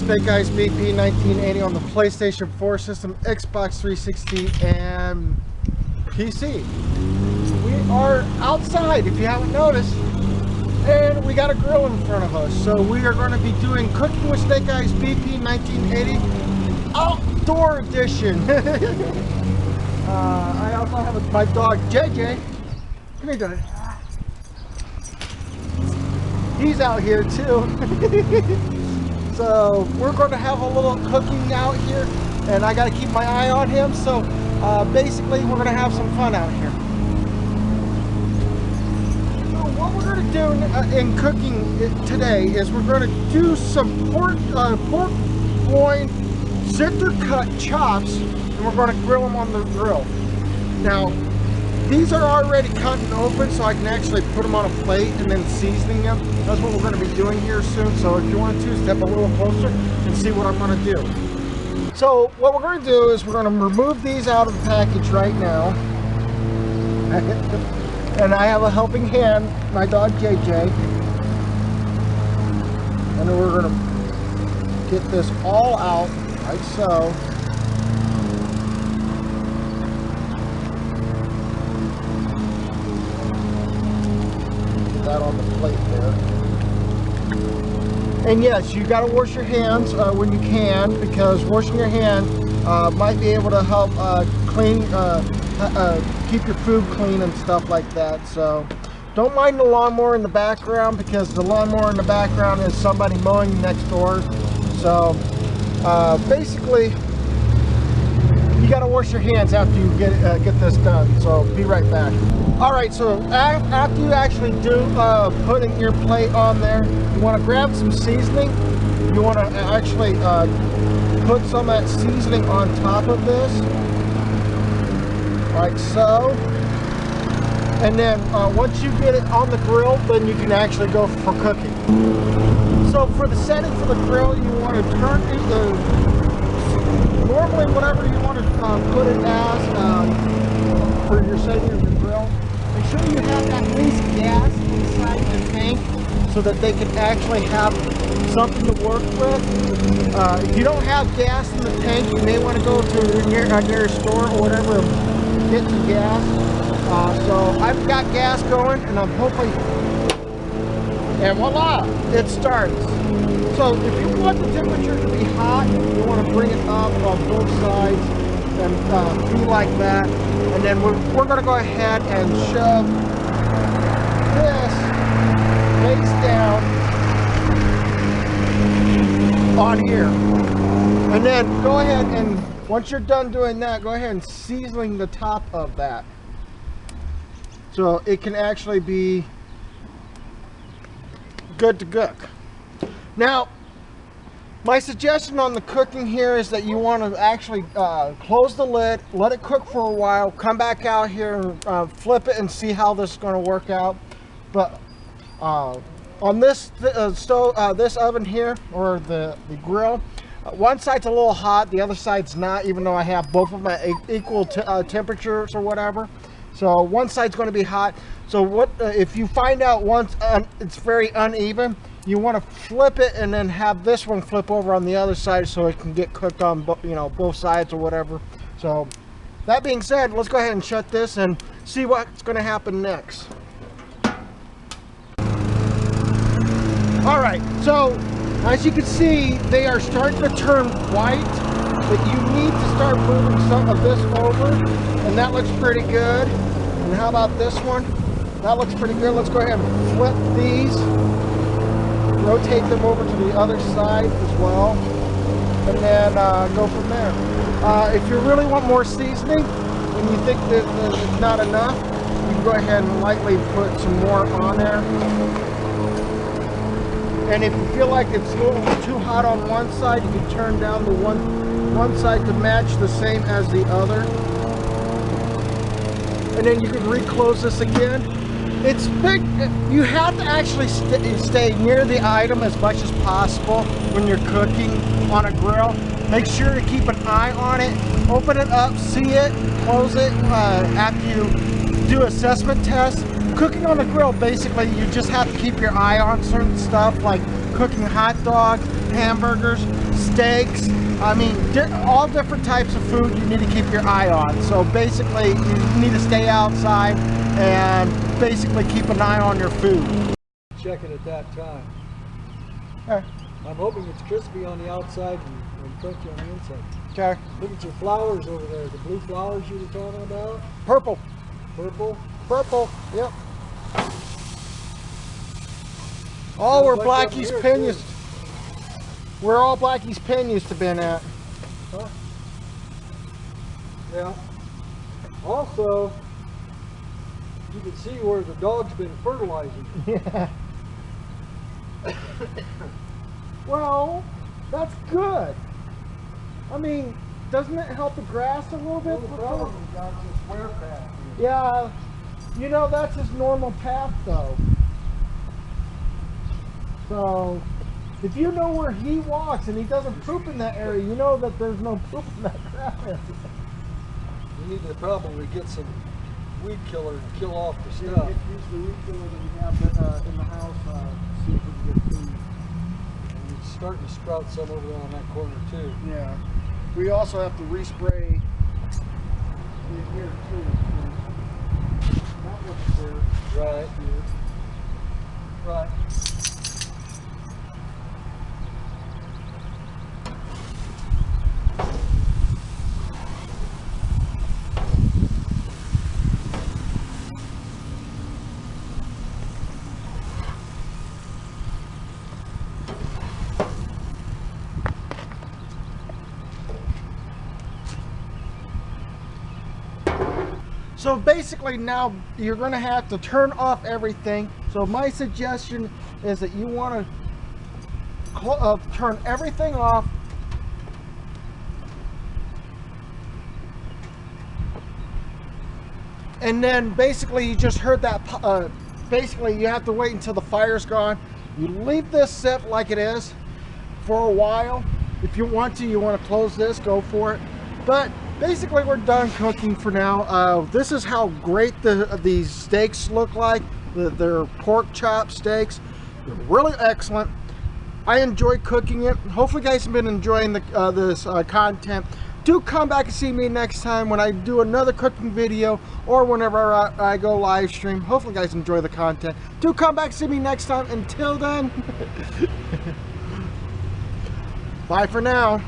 with SnakeEyesBP1980 on the PlayStation 4 system, Xbox 360, and PC. We are outside, if you haven't noticed, and we got a grill in front of us. So we are going to be doing Cooking with SnakeEyesBP1980 Outdoor Edition. I also have my dog JJ. Come here, Daddy. He's out here too. So we're going to have a little cooking out here, and I got to keep my eye on him. So basically we're going to have some fun out here. So what we're going to do in cooking today is we're going to do some pork loin center cut chops, and we're going to grill them on the grill. Now these are already cut and open, so I can actually put them on a plate and then seasoning them. That's what we're going to be doing here soon. So if you want to, step a little closer and see what I'm going to do. So what we're going to do is we're going to remove these out of the package right now. And I have a helping hand, my dog JJ. And then we're going to get this all out, like so. That on the plate there. And yes, you got to wash your hands when you can, because washing your hand might be able to help clean, keep your food clean and stuff like that. So don't mind the lawnmower in the background, because the lawnmower in the background is somebody mowing next door. So basically you got to wash your hands after you get this done. So be right back. Alright, so after you actually do putting your plate on there, you want to grab some seasoning. You want to actually put some of that seasoning on top of this, like so. And then once you get it on the grill, then you can actually go for cooking. So for the setting for the grill, you want to turn normally whatever you want to put it as for your setting of the grill. Make sure you have at least gas inside the tank so that they can actually have something to work with. If you don't have gas in the tank, you may want to go to your nearest store or whatever and get some gas. So I've got gas going, and I'm hoping, and voila, it starts. So if you want the temperature to be hot, you want to bring it up on both sides and be like that. And then we're going to go ahead and shove this face down on here. And then go ahead and, once you're done doing that, go ahead and seasoning the top of that, so it can actually be good to cook. Now, my suggestion on the cooking here is that you want to actually close the lid, let it cook for a while, come back out here and flip it and see how this is going to work out. But on this stove, this oven here, or the grill, one side's a little hot, the other side's not, even though I have both of them at equal temperatures or whatever. So one side's going to be hot. So what if you find out once it's very uneven, you want to flip it and then have this one flip over on the other side so it can get cooked on both sides or whatever. So that being said, let's go ahead and shut this and see what's going to happen next. Alright, so as you can see, they are starting to turn white, but you need to start moving some of this over, and that looks pretty good. And how about this one? That looks pretty good. Let's go ahead and flip these. Rotate them over to the other side as well, and then go from there. If you really want more seasoning and you think that it's not enough, you can go ahead and lightly put some more on there. And if you feel like it's a little too hot on one side, you can turn down the one side to match the same as the other, and then you can reclose this again. It's big. You have to actually stay near the item as much as possible when you're cooking on a grill. Make sure to keep an eye on it. Open it up, see it, close it after you do assessment tests. Cooking on a grill, basically, you just have to keep your eye on certain stuff, like cooking hot dogs, hamburgers, steaks. I mean, all different types of food you need to keep your eye on. So basically, you need to stay outside and basically keep an eye on your food. Check it at that time. Okay. I'm hoping it's crispy on the outside and crunchy on the inside. Okay. Look at your flowers over there. The blue flowers you were talking about. Purple. Purple. Purple. Yep. Oh, we're Blackie's Pen used. We're all Blackie's Pen used to been at. Huh? Yeah. Also, you can see where the dog's been fertilizing. Yeah. Well, that's good. I mean, doesn't it help the grass a little bit? The problem is that's a square path here. Yeah. You know, that's his normal path, though. So, if you know where he walks and he doesn't poop in that area, you know that there's no poop in that grass. We need to probably get some weed killer and kill off the stuff. Use the weed killer that we have in the house. See if we can get food. And it's starting to sprout some over there on that corner too. Yeah. We also have to respray in here too. That looks there. Right. Right. So basically now you're going to have to turn off everything. So my suggestion is that you want to turn everything off. And then basically you just heard that, basically you have to wait until the fire's gone. You leave this sit like it is for a while. If you want to close this, go for it. But basically we're done cooking for now. This is how great these steaks look like. They're pork chop steaks. They're really excellent. I enjoy cooking it. Hopefully you guys have been enjoying this content. Do come back and see me next time when I do another cooking video or whenever I go live stream. Hopefully you guys enjoy the content. Do come back and see me next time. Until then, bye for now.